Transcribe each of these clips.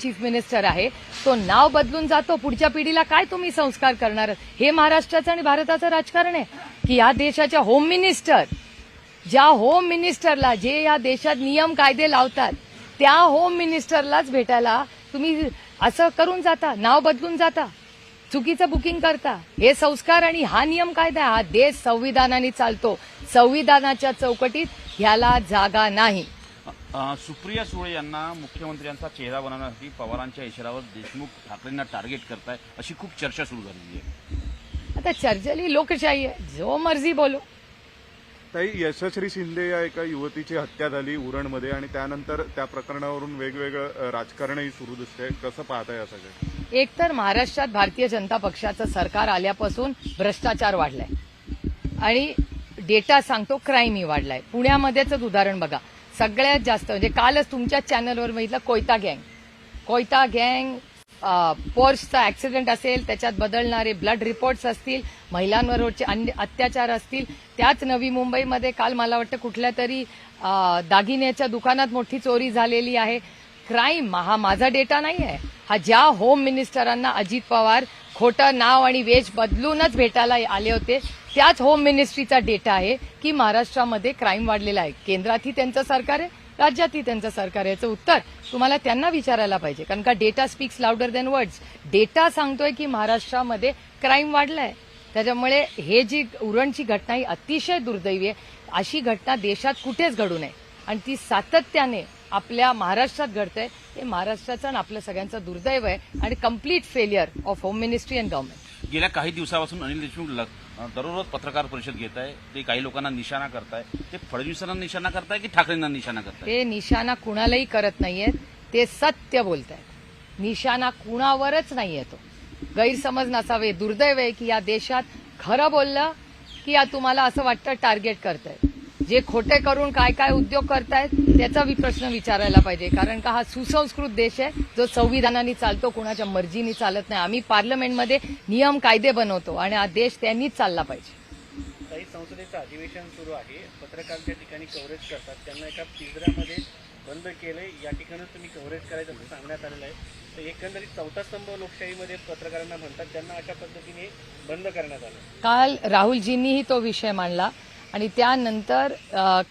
Chief minister आहे तो नाव बदलून जातो, पुढच्या पिढीला काय तुम्ही संस्कार करणार? हे महाराष्ट्राचं आणि भारताचं राजकारण आहे की या देशाच्या होम मिनिस्टर, ज्या होम मिनिस्टरला जे या देशात नियम कायदे लावतात त्या होम मिनिस्टरलाच भेटायला तुम्ही असं करून जाता, नाव बदलून जाता, चुकीचं बुकिंग करता? हे संस्कार आणि हा नियम कायदा, हा देश संविधानाने चालतो, संविधानाच्या चौकटीत ह्याला जागा नाही. सुप्रिया सुळे यांना मुख्यमंत्र्यांचा चेहरा बनवण्यासाठी पवारांच्या इशाऱ्यावर देशमुख ठाकरेंना टार्गेट करताय अशी खूप चर्चा सुरू झालेली आहे. आता चर्चेली लोकशाही आहे, जो मर्जी बोलो. ताई, यशश्री शिंदे या एका युवतीची हत्या झाली उरणमध्ये आणि त्यानंतर त्या प्रकरणावरून वेगवेगळं राजकारणही सुरू दिसतंय. कसं पाहताय या सगळं? एकतर महाराष्ट्रात भारतीय जनता पक्षाचं सरकार आल्यापासून भ्रष्टाचार वाढलाय आणि डेटा सांगतो क्राईमही वाढलाय. पुण्यामध्येच उदाहरण बघा, सगळ्यात जास्त म्हणजे कालच तुमच्या चॅनलवर बघितलं कोयता गँग पोर्शचा ऍक्सिडेंट असेल, त्याच्यात बदलणारे ब्लड रिपोर्ट्स असतील, महिलांवरचे अत्याचार असतील. त्याच नवी मुंबईमध्ये काल मला वाटतं कुठल्या तरी दागिन्याच्या दुकानात मोठी चोरी झालेली आहे. क्राईम हा माझा डेटा नाही आहे, हा ज्या होम मिनिस्टरांना अजित पवार खोटं नाव आणि वेश बदलूनच भेटायला आले होते त्याच होम मिनिस्ट्रीचा डेटा आहे की महाराष्ट्रामध्ये क्राईम वाढलेला आहे. केंद्रातही त्यांचं सरकार आहे, राज्यातही त्यांचं सरकार आहे. याचं उत्तर तुम्हाला त्यांना विचारायला पाहिजे, कारण का data speaks louder than words. Data सांगतोय की महाराष्ट्रामध्ये क्राईम वाढलाय. त्याच्यामुळे हे जी उरणची घटना ही अतिशय दुर्दैवी आहे. अशी घटना देशात कुठेच घडू नये आणि ती सातत्याने आपल्या महाराष्ट्रात घडतंय. हे महाराष्ट्राचं आणि आपलं सगळ्यांचं दुर्दैव आहे आणि complete failure of home ministry and government. गेल्या काही दिवसापासून अनिल देशमुख दररोज पत्रकार परिषद घेत आहे. ते काही लोकांना निशाणा करताय. ते फडणवीसांना निशाणा करताय की ठाकरेंना निशाणा करताय? ते निशाणा कुणालाही करत नाहीयेत, ते सत्य बोलतायत. निशाणा कुणावरच नाहीये. तो गैरसमज नसावे. दुर्दैव आहे की या देशात खरं बोललं की या तुम्हाला असं वाटतं टार्गेट करतायत. जे खोटे करून काय काय उद्योग करतायत त्याचा प्रश्न विचारायला पाहिजे, कारण का हा सुसंस्कृत देश आहे जो संविधानाने चालतो, कुणाच्या मर्जीने चालत नाही. आम्ही पार्लमेंटमध्ये नियम कायदे बनवतो आणि हा देश त्यांनीच चालला पाहिजे. काही संसदेचं अधिवेशन सुरू आहे, पत्रकार त्या ठिकाणी कव्हरेज करतात, त्यांना एका पिंजऱ्यामध्ये बंद केलंय. या ठिकाणी तुम्ही कव्हरेज करायचं असं सांगण्यात आलेलं आहे. तर एकंदरीत चौथा स्तंभ लोकशाहीमध्ये पत्रकारांना म्हणतात, त्यांना अशा पद्धतीने बंद करण्यात आलं. काल राहुलजींनीही तो विषय मांडला आणि त्यानंतर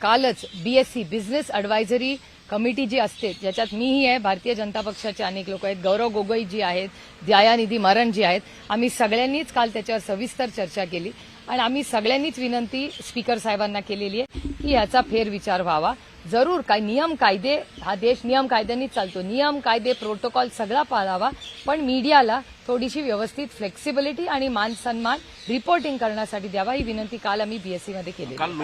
कालच बीएससी बिझनेस ॲडवायझरी कमिटी जी असते, ज्याच्यात मीही आहे, भारतीय जनता पक्षाचे अनेक लोक आहेत, गौरव गोगोई जी आहेत, दयानिधी मारन जी आहेत, आम्ही सगळ्यांनीच काल त्याच्यावर सविस्तर चर्चा केली आणि आम्ही सगळ्यांनीच विनंती स्पीकर साहेबांना केलेली आहे की याचा फेरविचार व्हावा. जरूर काय नियम कायदे, हा देश नियम कायद्यांनीच चालतो, नियम कायदे प्रोटोकॉल सगळा पाळावा, पण मीडियाला थोडीशी व्यवस्थित फ्लेक्सिबिलिटी आणि मान सन्मान रिपोर्टिंग करण्यासाठी द्यावा, ही विनंती काल आम्ही बीएससी मध्ये केली. काल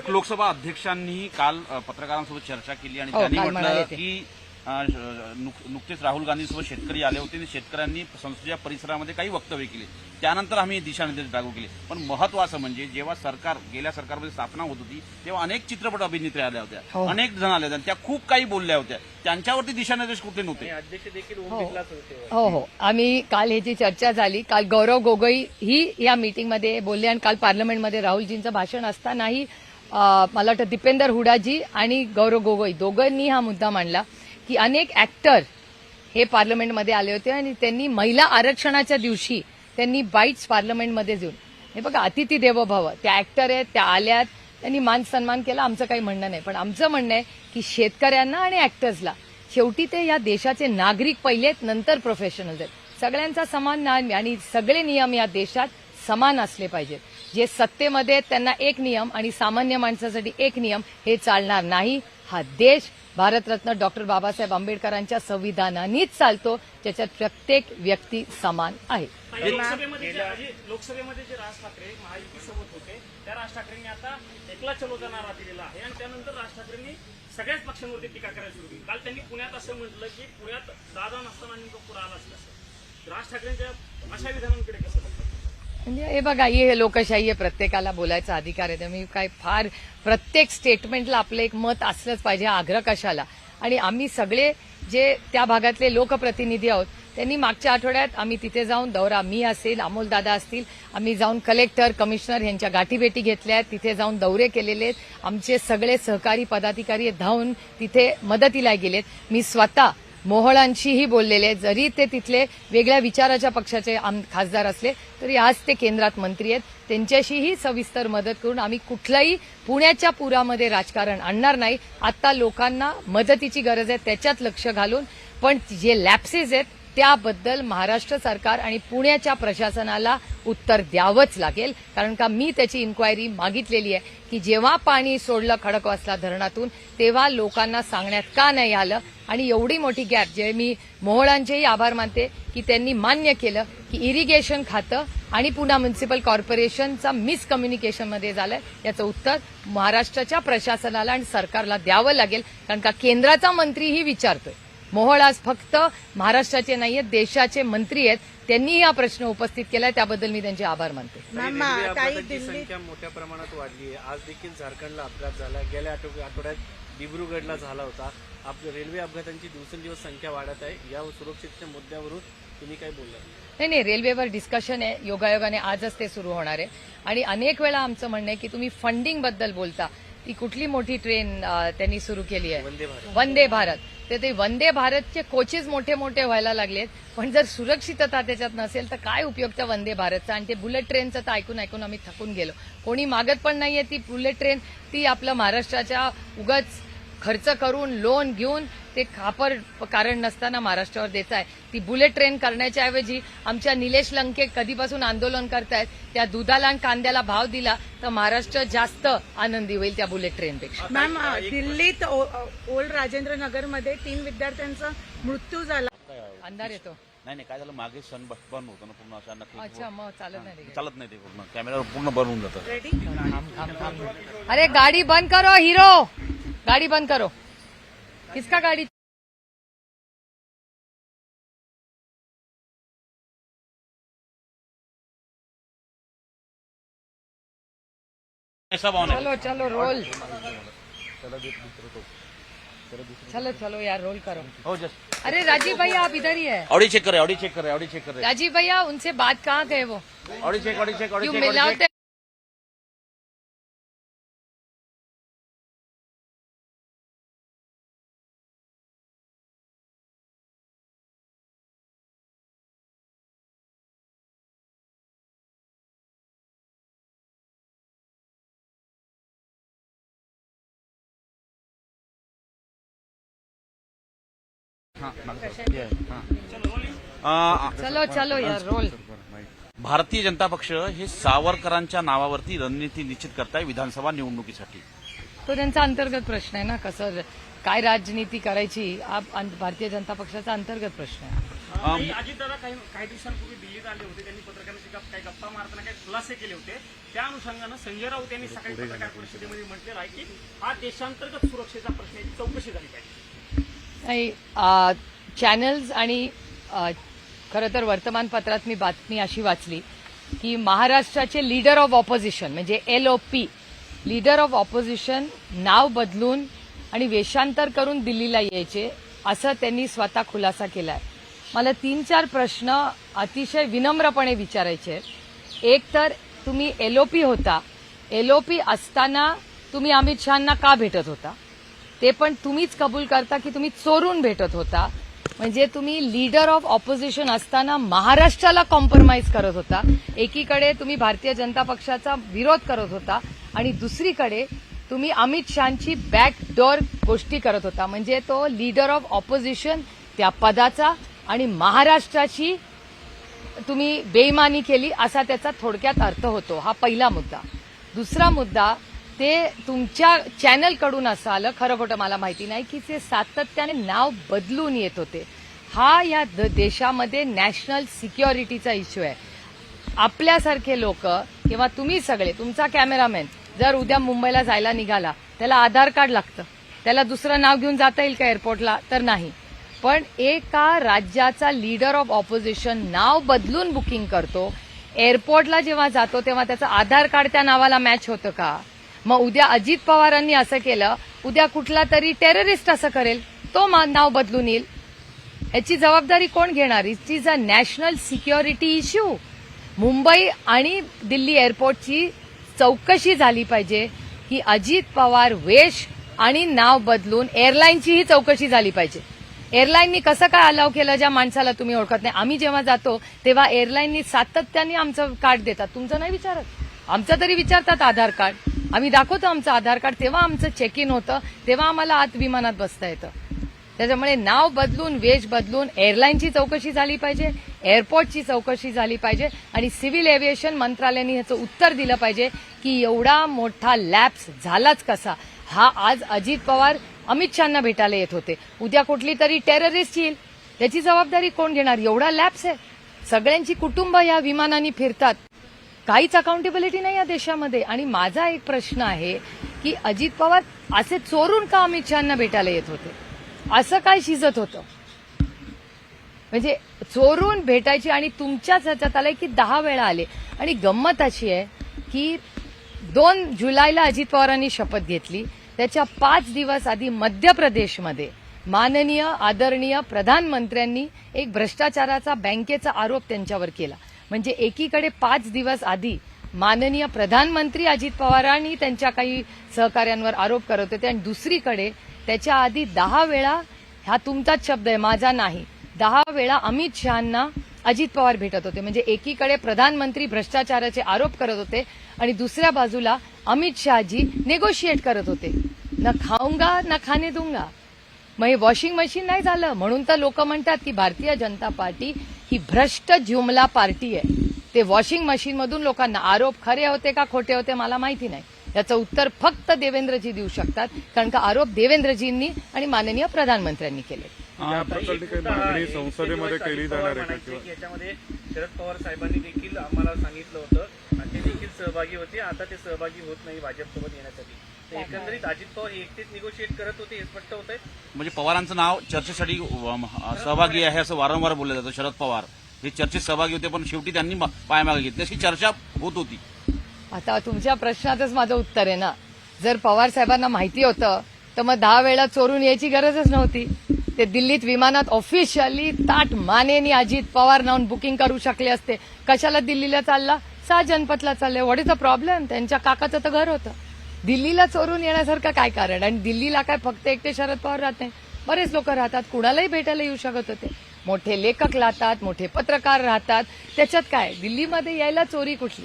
लोकसभा अध्यक्षांनी काल पत्रकारांसोबत चर्चा केली आणि त्यांनी म्हटलं की नुकतेच राहुल गांधींसोबत शेतकरी आले होते आणि शेतकऱ्यांनी संसदेच्या परिसरामध्ये काही वक्तव्य केले, त्यानंतर आम्ही दिशानिर्देश लागू केले. पण महत्वाचं म्हणजे जेव्हा गेल्या सरकारमध्ये स्थापना होत होती तेव्हा अनेक चित्रपट अभिनेत्री आल्या होत्या, अनेक जण आल्या होत्या, त्या खूप काही बोलल्या होत्या, त्यांच्यावरती दिशानिर्देश कुठले नव्हते. अध्यक्ष देखील ओम बिर्लाच होते. हो, आम्ही काल ह्याची चर्चा झाली. काल गौरव गोगोई ही या मीटिंगमध्ये बोलले आणि काल पार्लमेंटमध्ये राहुलजींचं भाषण असतानाही मला वाटतं दीपेंदर हुडाजी आणि गौरव गोगोई दोघांनी हा मुद्दा मांडला की अनेक ऍक्टर हे पार्लमेंटमध्ये आले होते आणि त्यांनी महिला आरक्षणाच्या दिवशी त्यांनी बाईट्स पार्लमेंटमध्ये देऊन, हे बघा अतिथी देवो भव, त्या ऍक्टर आहेत, त्या आल्यात, त्यांनी मान सन्मान केला, आमचं काही म्हणणं नाही. पण आमचं म्हणणं आहे की शेतकऱ्यांना आणि ऍक्टर्सला शेवटी ते या देशाचे नागरिक पहिलेत, नंतर प्रोफेशनल्स आहेत. सगळ्यांचा समान न्याय आणि सगळे नियम या देशात समान असले पाहिजेत. जे सत्तेमध्ये आहेत त्यांना एक नियम आणि सामान्य माणसासाठी एक नियम, हे चालणार नाही. हा देश भारतरत्न डॉक्टर बाबासाहेब आंबेडकरांच्या संविधानानेच चालतो, ज्याच्यात प्रत्येक व्यक्ती समान आहे. लोकसभेमध्ये जे राज ठाकरे महायुतीसोबत होते त्या राज ठाकरेंनी आता एकला चलोचा नारा दिलेला आहे आणि त्यानंतर राज ठाकरेंनी सगळ्याच पक्षांवरती टीका करायला सुरू केली. काल त्यांनी पुण्यात असं म्हटलं की पुण्यात दादा नसताना नेमकं पुढे आला असं. राज ठाकरेंच्या अशा विधानांकडे कसं बघतात? म्हणजे हे बघा, हे लोकशाही आहे, प्रत्येकाला बोलायचा अधिकार आहे. त्यामुळे काय फार प्रत्येक स्टेटमेंटला आपलं एक मत असलंच पाहिजे, आग्रह कशाला. आणि आम्ही सगळे जे त्या भागातले लोकप्रतिनिधी आहोत त्यांनी मागच्या आठवड्यात आम्ही तिथे जाऊन दौरा, मी असेल, अमोलदादा असतील, आम्ही जाऊन कलेक्टर, कमिशनर यांच्या गाठीभेटी घेतल्या आहेत, तिथे जाऊन दौरे केलेले आहेत. आमचे सगळे सहकारी पदाधिकारी धावून तिथे मदतीला गेलेत. मी स्वतः मोहोळांशीही बोललेले, जरी ते तिथले वेगळ्या विचाराच्या पक्षाचे खासदार असले तरी आज ते केंद्रात मंत्री आहेत. त्यांच्याशीही सविस्तर मदत करून आम्ही कुठल्याही पुण्याच्या पुरामध्ये राजकारण आणणार नाही. आता लोकांना मदतीची गरज आहे, त्याच्यात लक्ष घालून. पण जे लॅप्सेस आहेत त्याबद्दल महाराष्ट्र सरकार आणि पुण्याच्या प्रशासनाला उत्तर द्यावंच लागेल. कारण का मी त्याची इन्क्वायरी मागितलेली आहे की जेव्हा पाणी सोडलं खडकवासला धरणातून तेव्हा लोकांना सांगण्यात का नाही आलं. आणि एवढी मोठी गॅप, जे मी मोहोळांचेही आभार मानते की त्यांनी मान्य केलं की इरिगेशन खातं आणि पुणे म्युनिसिपल कॉर्पोरेशनचा मिसकम्युनिकेशनमध्ये झालंय. याचं उत्तर महाराष्ट्राच्या प्रशासनाला आणि सरकारला द्यावं लागेल. कारण का केंद्राचा मंत्रीही विचारतोय. मोहोळ आज फक्त महाराष्ट्राचे नाहीयेत, देशाचे मंत्री आहेत. त्यांनी हा प्रश्न उपस्थित केलाय, त्याबद्दल मी त्यांचे आभार मानते. रेल्वे अपघातांची संख्या मोठ्या प्रमाणात वाढली आहे. आज देखील झारखंडला अपघात झाला, गेल्या आठवड्यात दिब्रुगडला झाला होता. रेल्वे अपघातांची दिवसेंदिवस संख्या वाढत आहे. या सुरक्षेच्या मुद्द्यावरून तुम्ही काय बोलला? नाही, रेल्वेवर डिस्कशन आहे. योगायोगाने आजच ते सुरू होणार आहे. आणि अनेक वेळा आमचं म्हणणं आहे की तुम्ही फंडिंग बद्दल बोलता. ती कुठली मोठी ट्रेन त्यांनी सुरू केली आहे, वंदे भारत. तर ते वंदे भारतचे कोचेस मोठे मोठे व्हायला लागलेत, पण जर सुरक्षितता त्याच्यात नसेल तर काय उपयोग त्या वंदे भारतचा. आणि ते बुलेट ट्रेनचं तर ऐकून ऐकून आम्ही थकून गेलो. कोणी मागत पण नाहीये ती बुलेट ट्रेन. ती आपलं महाराष्ट्राच्या उगाच खर्च करून लोन घेऊन ते खापर कारण नसताना महाराष्ट्रावर देत आहे. ती बुलेट ट्रेन करण्याच्या ऐवजी आमच्या निलेश लंके कधीपासून आंदोलन करतायत, त्या दुधाला आणि कांद्याला भाव दिला तर महाराष्ट्र जास्त आनंदी होईल त्या बुलेट ट्रेनपेक्षा. मॅम, दिल्लीत ओल्ड राजेंद्र नगरमध्ये 3 विद्यार्थ्यांचा मृत्यू झाला. अंधार येतो. नाही काय झालं, मागे सन बर्न होतं ना पूर्ण अचानक. अच्छा, मग चालत नाही. चालत नाही ते पूर्ण, कॅमेरा पूर्ण बर्न होऊन जातं. रेडी? अरे गाड़ी बंद करो हीरो, गाड़ी बंद करो. किसका गाड़ी? ऐसा बाउन है. चलो चलो रोल. चलो चलो यार, रोल करो. हो जस्ट अरे राजीव भैया आप इधर ही है. ऑडी चेक करे, ऑडी चेक करे, ऑडी चेक करे. राजीव भैया उनसे बात कहाँ गए वो? ऑडी चेक, ऑडी चेक, ऑडी क्यों चेक, मिलना ऑडी चेक. होते? चलो चलो यार, रोल. भारतीय जनता पक्ष हे सावरकरांच्या नावावरती रणनीती निश्चित करताय विधानसभा निवडणुकीसाठी. तो त्यांचा अंतर्गत प्रश्न आहे ना, कसं काय राजनीती करायची भारतीय जनता पक्षाचा अंतर्गत प्रश्न आहे. अजितदादा काही दिवसांपूर्वी दिल्लीत आले होते. त्यांनी पत्रकारांशी काही गप्पा मारताना काही खुलासे केले होते. त्या अनुषंगानं संजय राऊत यांनी सकाळी पत्रकार परिषदेमध्ये म्हटलेलं आहे की हा देशांतर्गत सुरक्षेचा प्रश्न, याची चौकशी झाली पाहिजे. नाही, चॅनल्स आणि खरं तर वर्तमानपत्रात मी बातमी अशी वाचली की महाराष्ट्राचे लीडर ऑफ ऑपोजिशन म्हणजे LOP, लीडर ऑफ ऑपोजिशन नाव बदलून आणि वेषांतर करून दिल्लीला यायचे, असं त्यांनी स्वतः खुलासा केलाय. मला 3-4 प्रश्न अतिशय विनम्रपणे विचारायचे आहेत. एक तर तुम्ही LOP होता, LOP असताना तुम्ही अमित शहांना का भेटत होता? ते पण तुम्हीच कबूल करता की तुम्ही चोरून भेटत होता. म्हणजे तुम्ही लीडर ऑफ ऑपोजिशन असताना महाराष्ट्राला कॉम्प्रोमाइज करत होता. एकीकडे तुम्ही भारतीय जनता पक्षाचा विरोध करत होता आणि दुसरीकडे तुम्ही अमित शहांची बॅकडोर गोष्टी करत होता. म्हणजे तो लीडर ऑफ ऑपोजिशन त्या पदाचा आणि महाराष्ट्राची तुम्ही बेईमानी केली असा त्याचा थोडक्यात अर्थ होतो. हा पहिला मुद्दा. दुसरा मुद्दा, ते तुमच्या चॅनलकडून असं आलं, खरं खोटं मला माहिती नाही, की ते सातत्याने नाव बदलून येत होते. हा या देशामध्ये नॅशनल सिक्युरिटीचा इश्यू आहे. आपल्यासारखे लोक किंवा तुम्ही सगळे, तुमचा कॅमेरामॅन जर उद्या मुंबईला जायला निघाला, त्याला आधार कार्ड लागतं. त्याला दुसरं नाव घेऊन जाता येईल का एअरपोर्टला? तर नाही. पण एका राज्याचा लीडर ऑफ ऑपोजिशन नाव बदलून बुकिंग करतो, एअरपोर्टला जेव्हा जातो तेव्हा त्याचं आधार कार्ड त्या नावाला मॅच होतं का? मग उद्या अजित पवारांनी असं केलं, उद्या कुठला तरी टेररिस्ट असं करेल, तो नाव बदलून येईल. याची जबाबदारी कोण घेणार? It is a national security issue. Mumbai आणि दिल्ली एअरपोर्टची चौकशी झाली पाहिजे की अजित पवार वेश आणि नाव बदलून एअरलाईनचीही चौकशी झाली पाहिजे. एअरलाईननी कसं काय अलाव केलं ज्या माणसाला तुम्ही ओळखत नाही? आम्ही जेव्हा जातो तेव्हा एअरलाईननी सातत्याने आमचं कार्ड देतात, तुमचं नाही विचारत. आमचं तरी विचारतात आधार कार्ड, आम्ही दाखवतो आमचं आधार कार्ड, तेव्हा आमचं चेक इन होतं, तेव्हा आम्हाला आत विमानात बसता येतं. त्याच्यामुळे नाव बदलून, वेश बदलून एअरलाईनची चौकशी झाली पाहिजे, एअरपोर्टची चौकशी झाली पाहिजे आणि सिव्हिल एव्हिएशन मंत्रालयाने ह्याचं उत्तर दिलं पाहिजे की एवढा मोठा लॅप्स झालाच कसा. हा आज अजित पवार अमित शहाना भेटायला येत होते, उद्या कुठली तरी टेररिस्ट येईल, त्याची जबाबदारी कोण घेणार? एवढा लॅप्स आहे. सगळ्यांची कुटुंब या विमानांनी फिरतात, काहीच अकाउंटेबिलिटी नाही या देशामध्ये. आणि माझा एक प्रश्न आहे की अजित पवार असे चोरून का अमित शहाना भेटायला येत होते? असं काय शिजत होतं? म्हणजे चोरून भेटायची आणि तुमच्याच ह्याच्यात आलंय की 10 वेळा आले. आणि गंमत अशी आहे की 2 जुलैला अजित पवारांनी शपथ घेतली, त्याच्या 5 दिवस आधी मध्य प्रदेशमध्ये माननीय आदरणीय प्रधानमंत्र्यांनी एक भ्रष्टाचाराचा बँकेचा आरोप त्यांच्यावर केला. म्हणजे एकीकडे 5 दिवस आधी माननीय प्रधानमंत्री अजित पवारांनी त्यांच्या काही सहकाऱ्यांवर आरोप करत होते आणि दुसरीकडे त्याच्या आधी 10 वेळा, हा तुमचाच शब्द आहे माझा नाही, 10 वेळा अमित शहांना अजित पवार भेटत होते. म्हणजे एकीकडे प्रधानमंत्री भ्रष्टाचाराचे आरोप करत होते आणि दुसऱ्या बाजूला अमित शहाजी नेगोशिएट करत होते. न खाऊंगा न खाणे दूंगा. मग हे वॉशिंग मशीन नाही झालं म्हणून तर लोक म्हणतात की भारतीय जनता पार्टी ही भ्रष्ट जुमला पार्टी आहे. ते वॉशिंग मशीनमधून लोकांना आरोप खरे होते का खोटे होते मला माहिती नाही, याचं उत्तर फक्त देवेंद्रजी देऊ शकतात, कारण का आरोप देवेंद्रजींनी आणि माननीय प्रधानमंत्र्यांनी केले. या प्रकरणी काही मागणी संसदेमध्ये केली जाणार आहे का? याच्यामध्ये शरद पवार साहेबांनी देखील आम्हाला सांगितलं होतं आणि ते देखील सहभागी होते. आता ते सहभागी होत नाही भाजपसोबत येण्यासाठी. तर एकंदरीत अजित पवार हे एकटेच निगोशिएट करत होते हे स्पष्ट होत आहे. म्हणजे पवारांचं नाव चर्चेसाठी सहभागी आहे असं वारंवार बोललं जातं. शरद पवार हे चर्चेत सहभागी होते पण शेवटी त्यांनी पायमागे घेतली अशी चर्चा होत होती. आता तुमच्या प्रश्नातच माझं उत्तर आहे ना. जर पवार साहेबांना माहिती होतं तर मग 10 वेळा चोरून यायची गरजच नव्हती. ते दिल्लीत विमानात ऑफिशियली ताट मानेनी अजित पवार नावून बुकिंग करू शकले असते. कशाला दिल्लीला चालला? 6 जनपथला चालले. What is the problem? त्यांच्या काकाचं तर घर होतं. दिल्लीला चोरून येण्यासारखं काय कारण? आणि दिल्लीला काय फक्त एकटे शरद पवार राहत नाही, बरेच लोक राहतात, कुणालाही भेटायला येऊ शकत होते. मोठे लेखक राहतात, मोठे पत्रकार राहतात, त्याच्यात काय? दिल्लीमध्ये यायला चोरी कुठली?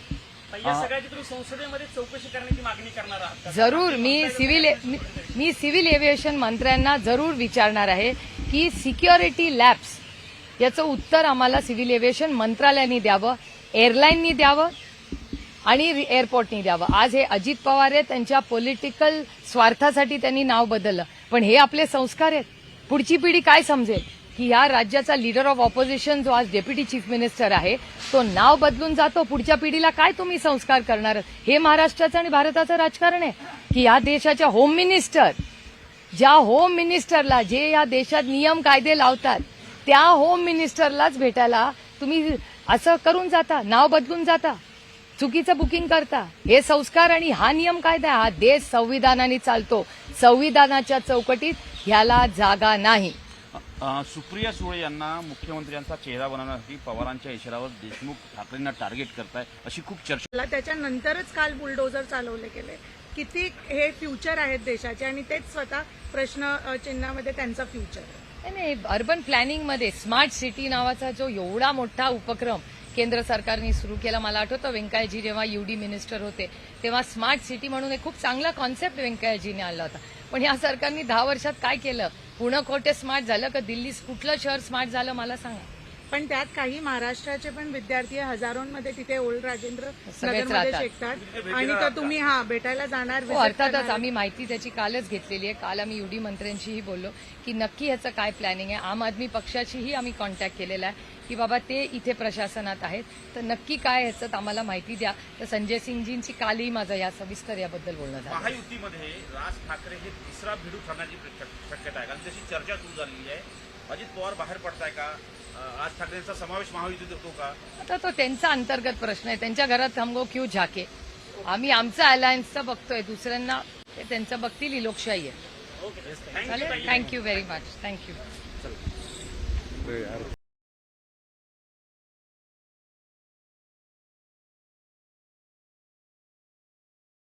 या सगळ्याची तुम्ही संसदेमध्ये चौकशी करण्याची मागणी करणार आहात का? जरूर. मी सिव्हिल एव्हिएशन मंत्र्यांना जरूर विचारणार आहे की सिक्युरिटी लॅब्स याचं उत्तर आम्हाला सिव्हिल एव्हिएशन मंत्रालयाने द्यावं, एअरलाईननी द्यावं आणि एअरपोर्टनी द्यावं. आज हे अजित पवार आहेत, त्यांच्या पॉलिटिकल स्वार्थासाठी त्यांनी नाव बदललं, पण हे आपले संस्कार आहेत. पुढची पिढी काय समजेल की या राज्याचा लीडर ऑफ ऑपोजिशन जो आज डेप्युटी चीफ मिनिस्टर आहे तो नाव बदलून जातो. पुढच्या पिढीला काय तुम्ही संस्कार करणार? हे महाराष्ट्राचं आणि भारताचं राजकारण आहे की या देशाच्या होम मिनिस्टर, ज्या होम मिनिस्टरला जे या देशात नियम कायदे लावतात त्या होम मिनिस्टरलाच भेटायला तुम्ही असं करून जाता, नाव बदलून जाता, चुकीचं बुकिंग करता. हे संस्कार आणि हा नियम कायदा, हा देश संविधानाने चालतो. संविधानाच्या चौकटीत ह्याला जागा नाही. सुप्रिया सुळे यांना मुख्यमंत्र्यांचा चेहरा बनवण्यासाठी पवारांच्या इशाऱ्यावर देशमुख ठाकरेंना टार्गेट करताय अशी खूप चर्चा. त्याच्यानंतरच काल बुलडोझर चालवले गेले. किती हे फ्युचर आहेत देशाचे आणि तेच स्वतः प्रश्न चिन्हामध्ये त्यांचा फ्युचर आहे. नाही, अर्बन प्लॅनिंगमध्ये स्मार्ट सिटी नावाचा जो एवढा मोठा उपक्रम केंद्र सरकारने सुरू केला, मला आठवतं व्यंकय्याजी जेव्हा यूडी मिनिस्टर होते तेव्हा स्मार्ट सिटी म्हणून एक खूप चांगला कॉन्सेप्ट व्यंकय्याजीने आणला होता. पण या सरकारने 10 वर्षात काय केलं? पुणे कोठे स्मार्ट झालं का? दिल्ली कुठलं शहर स्मार्ट झालं मला सांगा. पण त्यात काही महाराष्ट्राचे पण विद्यार्थी हजारोंमध्ये तिथे ओल्ड राजेंद्र सगळेच नगरमध्ये राहतात. शिकतात आणि तर तुम्ही भेटायला जाणार, हो, visit अर्थातच करणार. आम्ही माहिती त्याची कालच घेतलेली आहे. काल आम्ही यूडी मंत्र्यांशीही बोललो की नक्की ह्याचं काय प्लॅनिंग आहे. आम आदमी पक्षाशीही आम्ही कॉन्टॅक्ट केलेला आहे की बाबा ते इथे प्रशासनात आहेत तर नक्की काय ह्याचं आम्हाला माहिती द्या. तर संजय सिंगजींची कालही माझं या सविस्तर याबद्दल बोलणं झालं. महायुतीमध्ये राज ठाकरे हे तिसरा भिडू ठरण्याची शक्यता आहे, कारण त्याची चर्चा सुरू झालेली आहे. अजित पवार बाहेर पडताय का? राज ठाकरेंचा समावेश महायुतीत होतो का? आता तो त्यांचा अंतर्गत प्रश्न आहे. त्यांच्या घरात हमको क्यू झाके. आम्ही आमचा अलायन्सचा बघतोय, दुसऱ्यांना ते त्यांचं बघतील. ही लोकशाही आहे. चालेल. Thank you very much. थँक्यू.